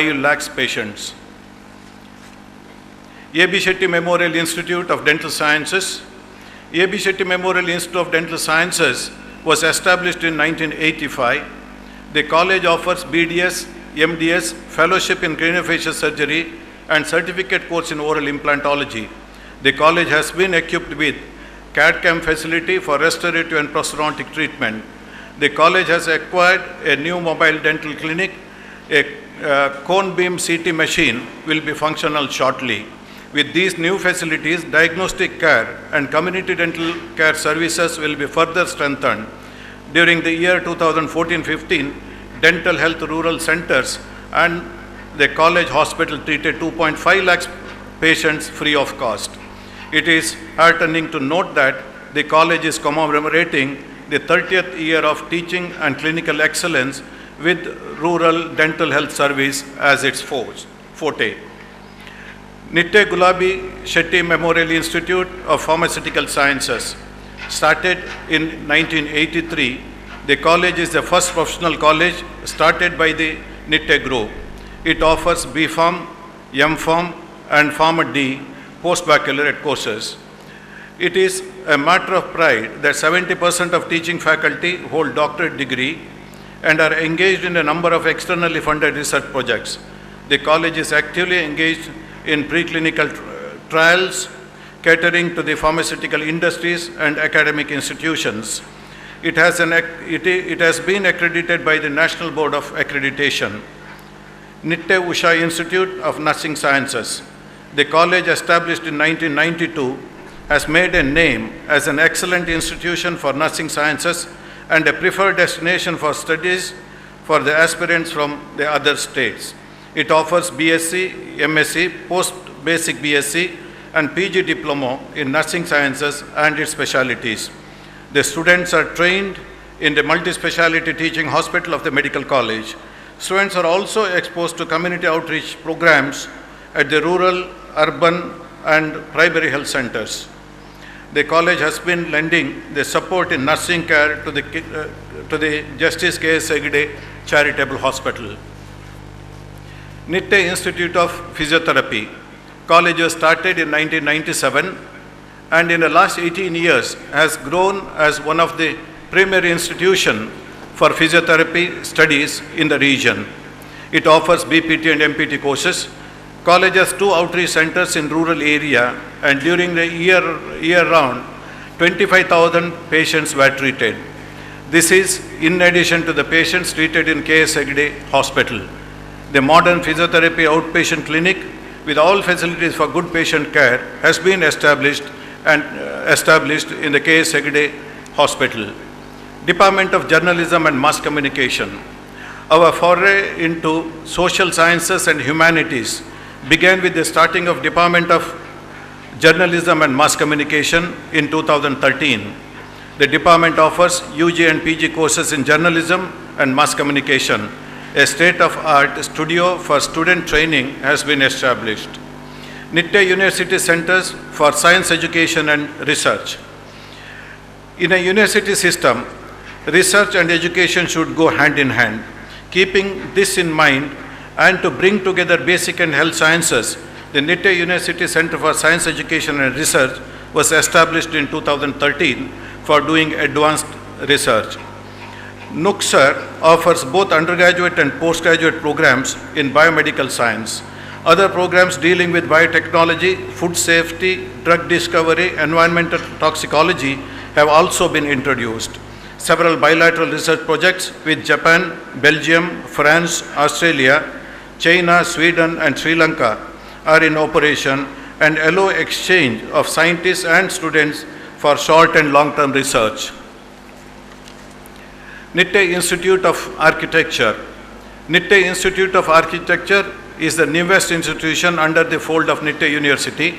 lakhs patients. A.B. Shetty Memorial Institute of Dental Sciences. A.B. Shetty Memorial Institute of Dental Sciences was established in 1985. The college offers BDS, MDS, fellowship in craniofacial surgery and certificate course in oral implantology. The college has been equipped with CAD/CAM facility for restorative and prosthodontic treatment. The college has acquired a new mobile dental clinic. A cone beam CT machine will be functional shortly. With these new facilities, diagnostic care and community dental care services will be further strengthened. During the year 2014-15, dental health rural centers and the college hospital treated 2.5 lakhs patients free of cost. It is heartening to note that the college is commemorating the 30th year of teaching and clinical excellence with rural dental health service as its forte. Nitte Gulabi Shetty Memorial Institute of Pharmaceutical Sciences. Started in 1983, the college is the first professional college started by the Nitte Group. It offers B.Pharm, M.Pharm and Pharma D postbaccalaureate courses. It is a matter of pride that 70% of teaching faculty hold doctorate degree and are engaged in a number of externally funded research projects. The college is actively engaged in preclinical trials catering to the pharmaceutical industries and academic institutions. It has been accredited by the National Board of Accreditation. Nitte Usha Institute of Nursing Sciences. The college, established in 1992, has made a name as an excellent institution for nursing sciences and a preferred destination for studies for the aspirants from the other states. It offers BSc, MSc, post-basic BSc and PG diploma in nursing sciences and its specialties. The students are trained in the multi-speciality teaching hospital of the medical college. Students are also exposed to community outreach programs at the rural, urban and primary health centers. The college has been lending the support in nursing care to the Justice K.S. Hegde Charitable Hospital. Nitte Institute of Physiotherapy. College was started in 1997 and in the last 18 years has grown as one of the primary institutions for physiotherapy studies in the region. It offers BPT and MPT courses. College has 2 outreach centers in rural area and during the year round, 25,000 patients were treated. This is in addition to the patients treated in K.S. Hegde Hospital. The modern physiotherapy outpatient clinic with all facilities for good patient care has been established in the K.S. Hegde Hospital. Department of Journalism and Mass Communication. Our foray into social sciences and humanities began with the starting of Department of Journalism and Mass Communication in 2013. The department offers UG and PG courses in journalism and mass communication. A state-of-art studio for student training has been established. Nitte University Centers for Science Education and Research. In a university system, research and education should go hand in hand. Keeping this in mind and to bring together basic and health sciences, the Nitte University Center for Science Education and Research was established in 2013 for doing advanced research. NUCSER offers both undergraduate and postgraduate programs in biomedical science. Other programs dealing with biotechnology, food safety, drug discovery, environmental toxicology have also been introduced. Several bilateral research projects with Japan, Belgium, France, Australia, China, Sweden and Sri Lanka are in operation and allow exchange of scientists and students for short and long-term research. Nitte Institute of Architecture. Nitte Institute of Architecture is the newest institution under the fold of Nitte University,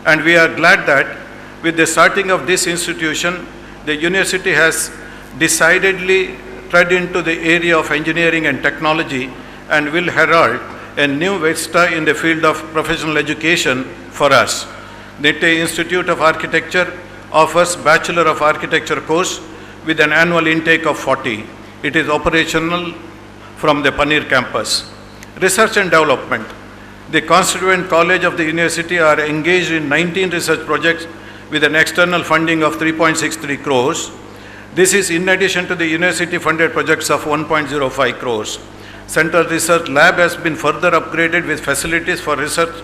and we are glad that with the starting of this institution, the university has decidedly tread into the area of engineering and technology and will herald a new vista in the field of professional education for us. Nitte Institute of Architecture offers Bachelor of Architecture course with an annual intake of 40. It is operational from the Panir campus. Research and development. The constituent college of the university are engaged in 19 research projects with an external funding of 3.63 crores. This is in addition to the university funded projects of 1.05 crores. Central Research Lab has been further upgraded with facilities for research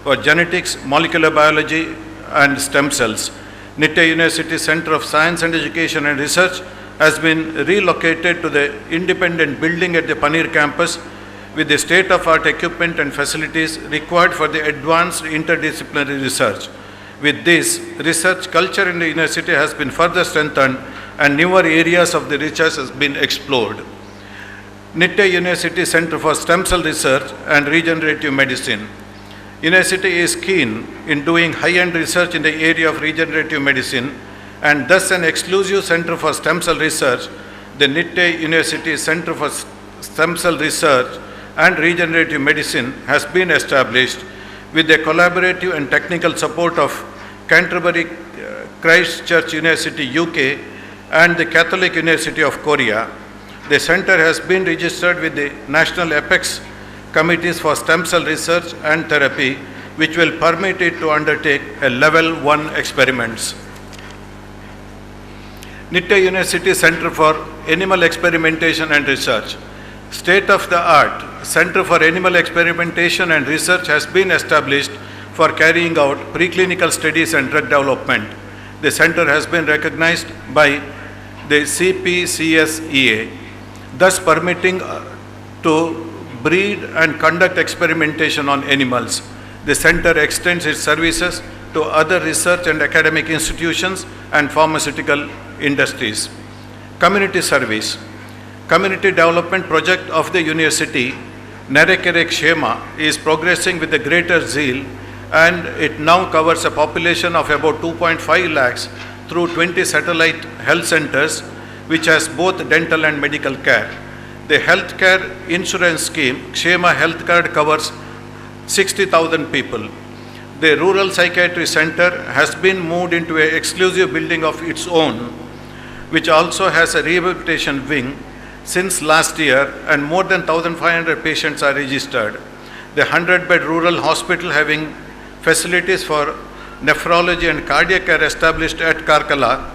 for genetics, molecular biology and stem cells. Nitte University Center of Science and Education and Research has been relocated to the independent building at the Panir campus with the state-of-art equipment and facilities required for the advanced interdisciplinary research. With this, research culture in the university has been further strengthened and newer areas of the research has been explored. Nitte University Center for Stem Cell Research and Regenerative Medicine. University is keen in doing high-end research in the area of regenerative medicine and thus an exclusive center for stem cell research. The Nitte University Center for Stem Cell Research and Regenerative Medicine has been established with the collaborative and technical support of Canterbury Christ Church University UK and the Catholic University of Korea. The center has been registered with the National Apex Committees for Stem Cell Research and Therapy, which will permit it to undertake a level 1 experiments. Nitte University Center for Animal Experimentation and Research. State-of-the-art Center for Animal Experimentation and Research has been established for carrying out preclinical studies and drug development. The center has been recognized by the CPCSEA, thus permitting to breed and conduct experimentation on animals. The center extends its services to other research and academic institutions and pharmaceutical industries. Community service. Community development project of the university, Nerekere Kshema, is progressing with a greater zeal and it now covers a population of about 2.5 lakhs through 20 satellite health centers which has both dental and medical care. The healthcare insurance scheme, Kshema Health Card, covers 60,000 people. The Rural Psychiatry Center has been moved into an exclusive building of its own, which also has a rehabilitation wing since last year, and more than 1,500 patients are registered. The 100-bed rural hospital having facilities for nephrology and cardiac care established at Karkala,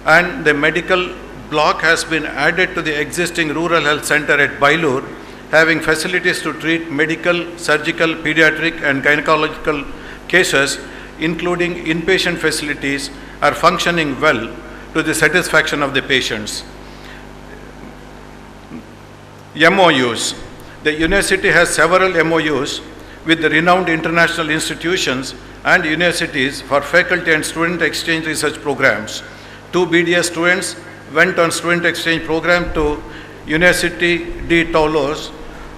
and the medical block has been added to the existing rural health center at Bailur, having facilities to treat medical, surgical, pediatric and gynecological cases, including inpatient facilities, are functioning well to the satisfaction of the patients. MOUs. The university has several MOUs with the renowned international institutions and universities for faculty and student exchange research programs. 2 BDS students went on student exchange program to Université de Toulouse,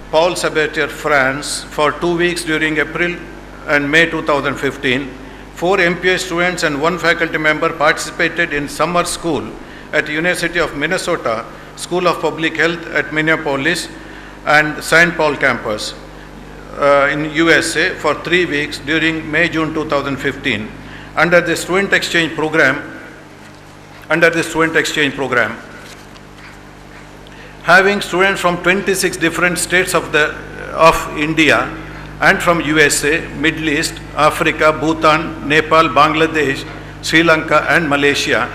Paul Sabatier, France for 2 weeks during April and May 2015. 4 MPA students and 1 faculty member participated in summer school at University of Minnesota School of Public Health at Minneapolis and St. Paul campus in USA for 3 weeks during May-June 2015 under the student exchange program. Having students from 26 different states of India and from USA, Middle East, Africa, Bhutan, Nepal, Bangladesh, Sri Lanka and Malaysia,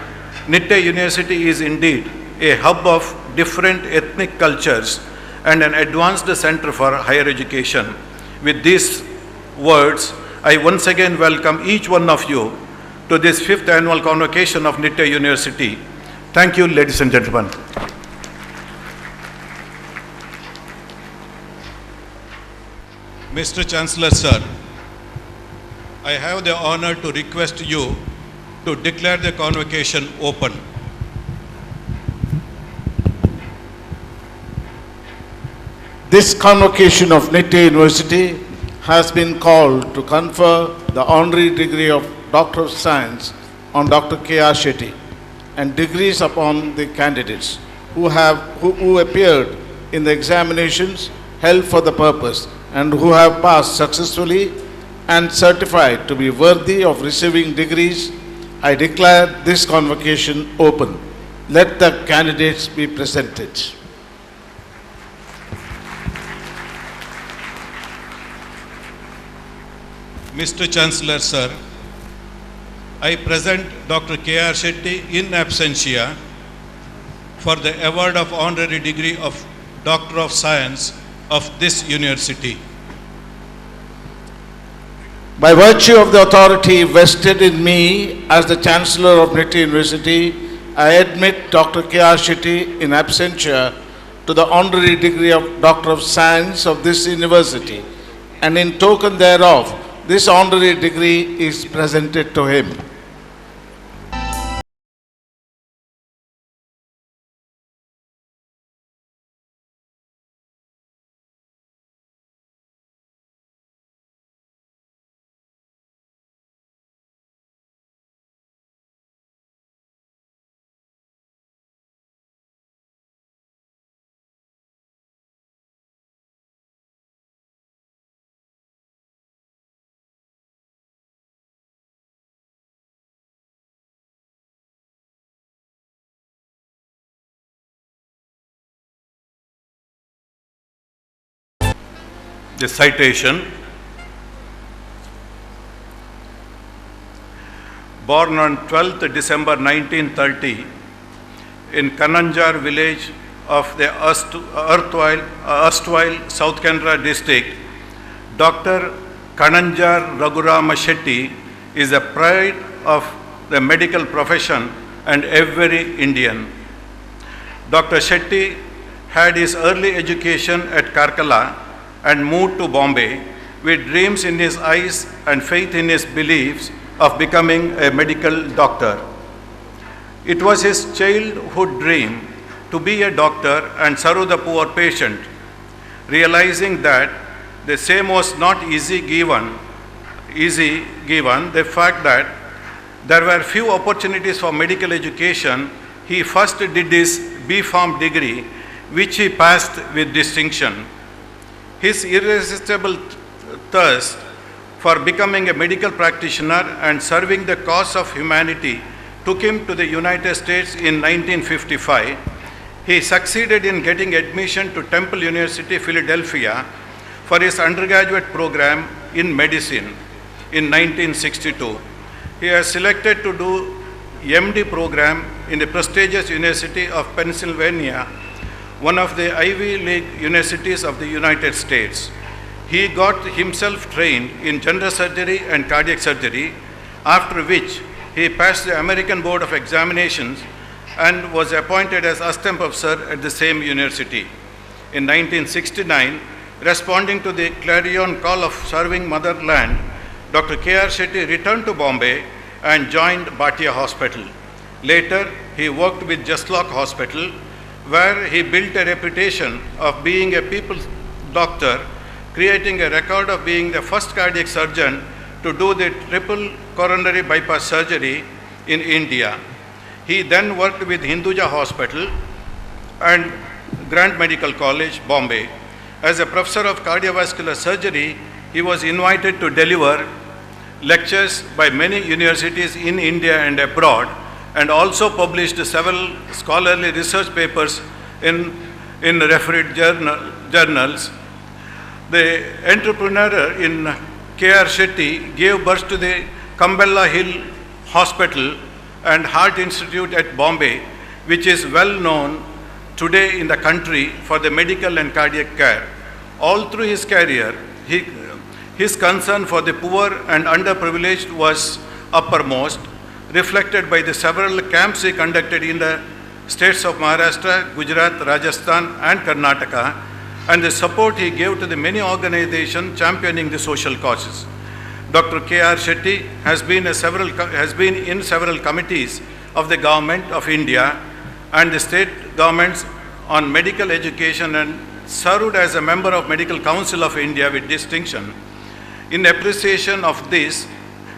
Nitte University is indeed a hub of different ethnic cultures and an advanced center for higher education. With these words, I once again welcome each one of you to this 5th annual convocation of Nitte University. Thank you, ladies and gentlemen. Mr. Chancellor, sir, I have the honor to request you to declare the convocation open. This convocation of Nitte University has been called to confer the honorary degree of Doctor of Science on Dr. K.R. Shetty and degrees upon the candidates who appeared in the examinations held for the purpose and who have passed successfully and certified to be worthy of receiving degrees. I declare this convocation open. Let the candidates be presented. Mr. Chancellor, sir, I present Dr. K.R. Shetty in absentia for the award of honorary degree of Doctor of Science of this university. By virtue of the authority vested in me as the Chancellor of Nitty University, I admit Dr. K.R. Shetty in absentia to the honorary degree of Doctor of Science of this university, and in token thereof, this honorary degree is presented to him. The citation: born on 12th December 1930 in Kananjar village of the erstwhile South Canara district, Dr. Kananjar Raghurama Shetty is a pride of the medical profession and every Indian. Dr. Shetty had his early education at Karkala and moved to Bombay with dreams in his eyes and faith in his beliefs of becoming a medical doctor. It was his childhood dream to be a doctor and serve the poor patient. Realizing that the same was not easy given the fact that there were few opportunities for medical education, he first did his B.Pharm degree, which he passed with distinction. His irresistible thirst for becoming a medical practitioner and serving the cause of humanity took him to the United States in 1955. He succeeded in getting admission to Temple University, Philadelphia for his undergraduate program in medicine in 1962. He was selected to do MD program in the prestigious University of Pennsylvania, one of the Ivy League universities of the United States. He got himself trained in general surgery and cardiac surgery, after which he passed the American Board of Examinations and was appointed as assistant professor at the same university. In 1969, responding to the clarion call of serving motherland, Dr. K.R. Shetty returned to Bombay and joined Bhatia Hospital. Later, he worked with Jaslock Hospital, where he built a reputation of being a people's doctor, creating a record of being the first cardiac surgeon to do the triple coronary bypass surgery in India. He then worked with Hinduja Hospital and Grant Medical College, Bombay. As a professor of cardiovascular surgery, he was invited to deliver lectures by many universities in India and abroad, and also published several scholarly research papers in refereed journals. The entrepreneur in K.R. Shetty gave birth to the Kambella Hill Hospital and Heart Institute at Bombay, which is well known today in the country for the medical and cardiac care. All through his career, his concern for the poor and underprivileged was uppermost, reflected by the several camps he conducted in the states of Maharashtra, Gujarat, Rajasthan, and Karnataka, and the support he gave to the many organizations championing the social causes. Dr. K.R. Shetty has been in several committees of the Government of India and the state governments on medical education, and served as a member of Medical Council of India with distinction. In appreciation of this,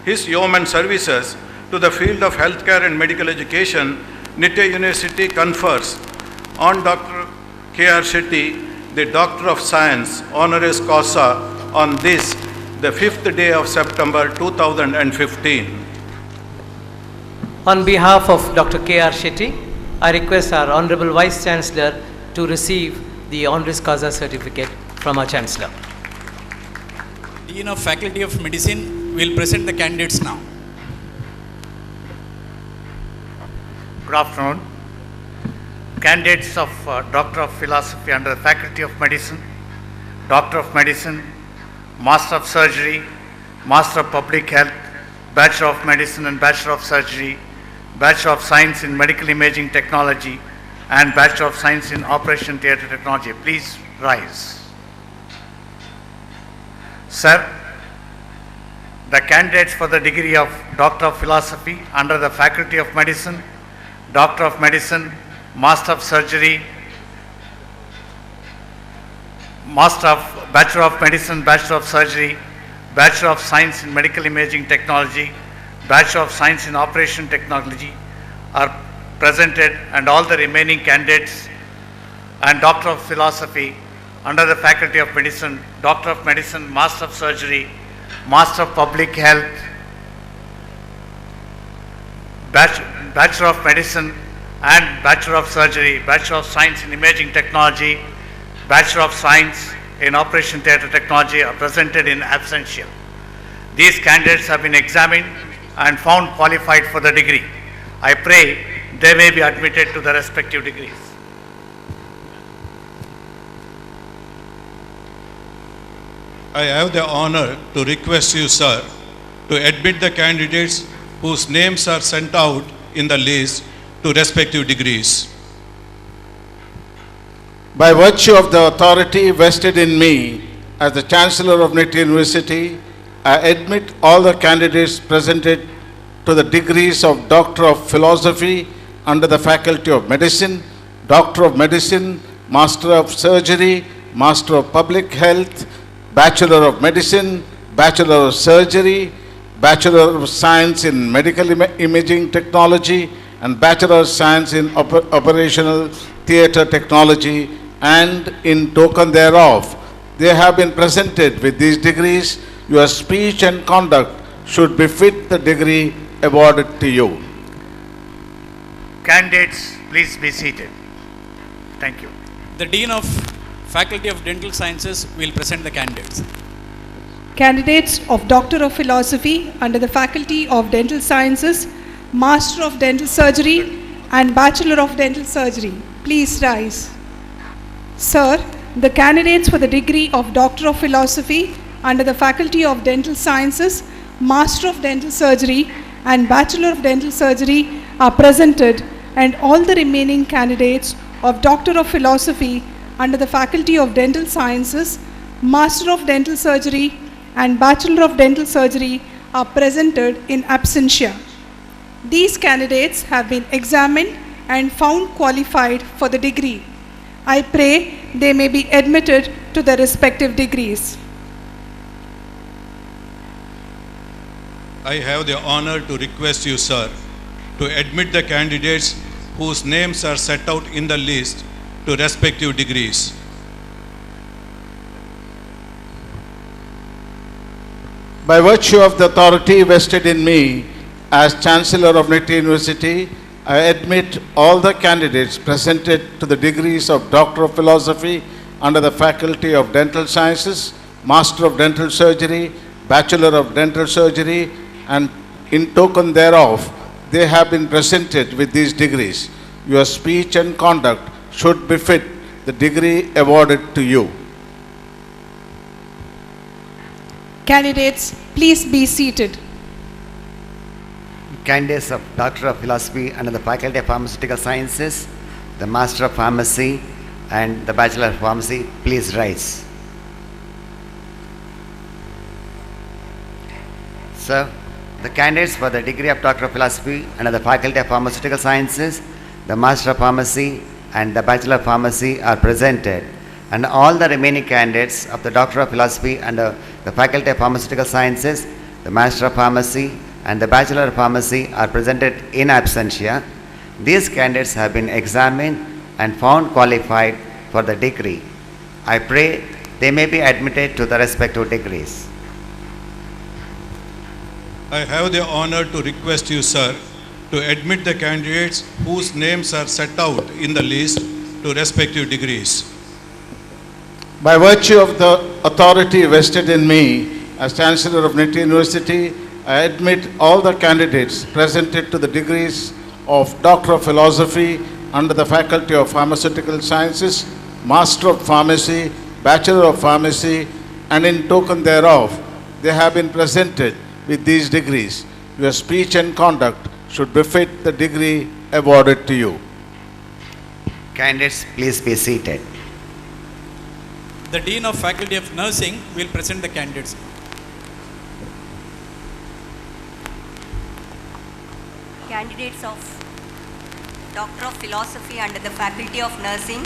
his yeoman services to the field of healthcare and medical education, Nitya University confers on Dr. K.R. Shetty the Doctor of Science honoris causa on this, the 5th day of September 2015. On behalf of Dr. K.R. Shetty, I request our Honorable Vice Chancellor to receive the honoris causa certificate from our Chancellor. Dean of Faculty of Medicine, We'll present the candidates now. Good afternoon. Candidates of Doctor of Philosophy under the Faculty of Medicine, Doctor of Medicine, Master of Surgery, Master of Public Health, Bachelor of Medicine and Bachelor of Surgery, Bachelor of Science in Medical Imaging Technology, and Bachelor of Science in Operation Theatre Technology. Please rise. Sir, the candidates for the degree of Doctor of Philosophy under the Faculty of Medicine, Doctor of Medicine, Master of Surgery, Bachelor of Medicine, Bachelor of Surgery, Bachelor of Science in Medical Imaging Technology, Bachelor of Science in Operation Technology are presented, and all the remaining candidates and Doctor of Philosophy under the Faculty of Medicine, Doctor of Medicine, Master of Surgery, Master of Public Health, Bachelor of Medicine and Bachelor of Surgery, Bachelor of Science in Imaging Technology, Bachelor of Science in Operation Theatre Technology are presented in absentia. These candidates have been examined and found qualified for the degree. I pray they may be admitted to the respective degrees. I have the honor to request you, sir, to admit the candidates whose names are sent out in the list to respective degrees. By virtue of the authority vested in me as the Chancellor of Niti University, I admit all the candidates presented to the degrees of Doctor of Philosophy under the Faculty of Medicine, Doctor of Medicine, Master of Surgery, Master of Public Health, Bachelor of Medicine, Bachelor of Surgery, Bachelor of Science in Medical Imaging Technology, and Bachelor of Science in Operational Theatre Technology, and in token thereof, they have been presented with these degrees. Your speech and conduct should befit the degree awarded to you. Candidates, please be seated. Thank you. The Dean of Faculty of Dental Sciences will present the candidates. Candidates of Doctor of Philosophy under the Faculty of Dental Sciences, Master of Dental Surgery and Bachelor of Dental Surgery, please rise. Sir, the candidates for the degree of Doctor of Philosophy under the Faculty of Dental Sciences, Master of Dental Surgery and Bachelor of Dental Surgery are presented, and all the remaining candidates of Doctor of Philosophy under the Faculty of Dental Sciences, Master of Dental Surgery and Bachelor of Dental Surgery are presented in absentia. These candidates have been examined and found qualified for the degree. I pray they may be admitted to the respective degrees. I have the honor to request you, sir, to admit the candidates whose names are set out in the list to respective degrees. By virtue of the authority vested in me as Chancellor of Niti University, I admit all the candidates presented to the degrees of Doctor of Philosophy under the Faculty of Dental Sciences, Master of Dental Surgery, Bachelor of Dental Surgery, and in token thereof, they have been presented with these degrees. Your speech and conduct should befit the degree awarded to you. Candidates, please be seated. Candidates of Doctor of Philosophy under the Faculty of Pharmaceutical Sciences, the Master of Pharmacy and the Bachelor of Pharmacy, please rise. Sir, the candidates for the degree of Doctor of Philosophy under the Faculty of Pharmaceutical Sciences, the Master of Pharmacy and the Bachelor of Pharmacy are presented, and all the remaining candidates of the Doctor of Philosophy under the Faculty of Pharmaceutical Sciences, the Master of Pharmacy and the Bachelor of Pharmacy are presented in absentia. These candidates have been examined and found qualified for the degree. I pray they may be admitted to the respective degrees. I have the honor to request you, sir, to admit the candidates whose names are set out in the list to respective degrees. By virtue of the authority vested in me as Chancellor of Nifty University, I admit all the candidates presented to the degrees of Doctor of Philosophy under the Faculty of Pharmaceutical Sciences, Master of Pharmacy, Bachelor of Pharmacy, and in token thereof, they have been presented with these degrees. Your speech and conduct should befit the degree awarded to you. Candidates, please be seated. The Dean of Faculty of Nursing will present the candidates. Candidates of Doctor of Philosophy under the Faculty of Nursing,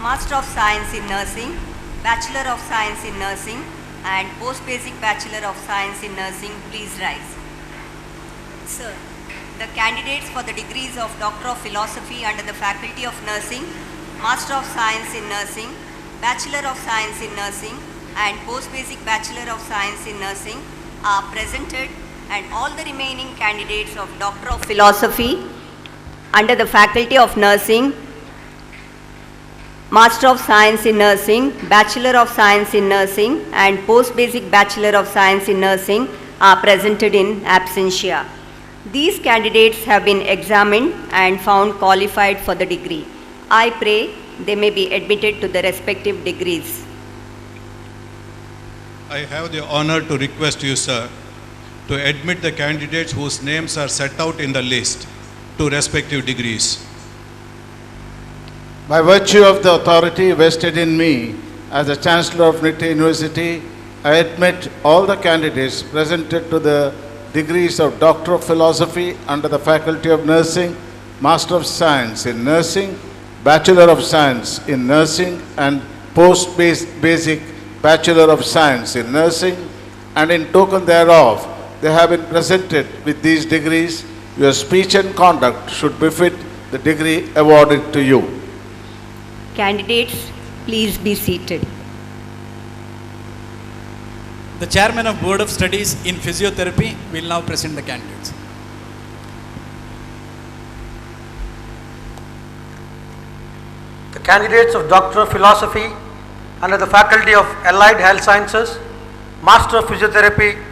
Master of Science in Nursing, Bachelor of Science in Nursing, and Post-Basic Bachelor of Science in Nursing, please rise. Sir, the candidates for the degrees of Doctor of Philosophy under the Faculty of Nursing, Master of Science in Nursing, Bachelor of Science in Nursing, and Post-Basic Bachelor of Science in Nursing are presented, and all the remaining candidates of Doctor of Philosophy under the Faculty of Nursing, Master of Science in Nursing, Bachelor of Science in Nursing, and Post-Basic Bachelor of Science in Nursing are presented in absentia. These candidates have been examined and found qualified for the degree. I pray they may be admitted to the respective degrees. I have the honor to request you, sir, to admit the candidates whose names are set out in the list to respective degrees. By virtue of the authority vested in me as the Chancellor of Nifty University, I admit all the candidates presented to the degrees of Doctor of Philosophy under the Faculty of Nursing, Master of Science in Nursing, Bachelor of Science in Nursing, and Post-Basic Bachelor of Science in Nursing, and in token thereof, they have been presented with these degrees. Your speech and conduct should befit the degree awarded to you. Candidates, please be seated. The Chairman of Board of Studies in Physiotherapy will now present the candidates. The candidates of Doctor of Philosophy under the Faculty of Allied Health Sciences, Master of Physiotherapy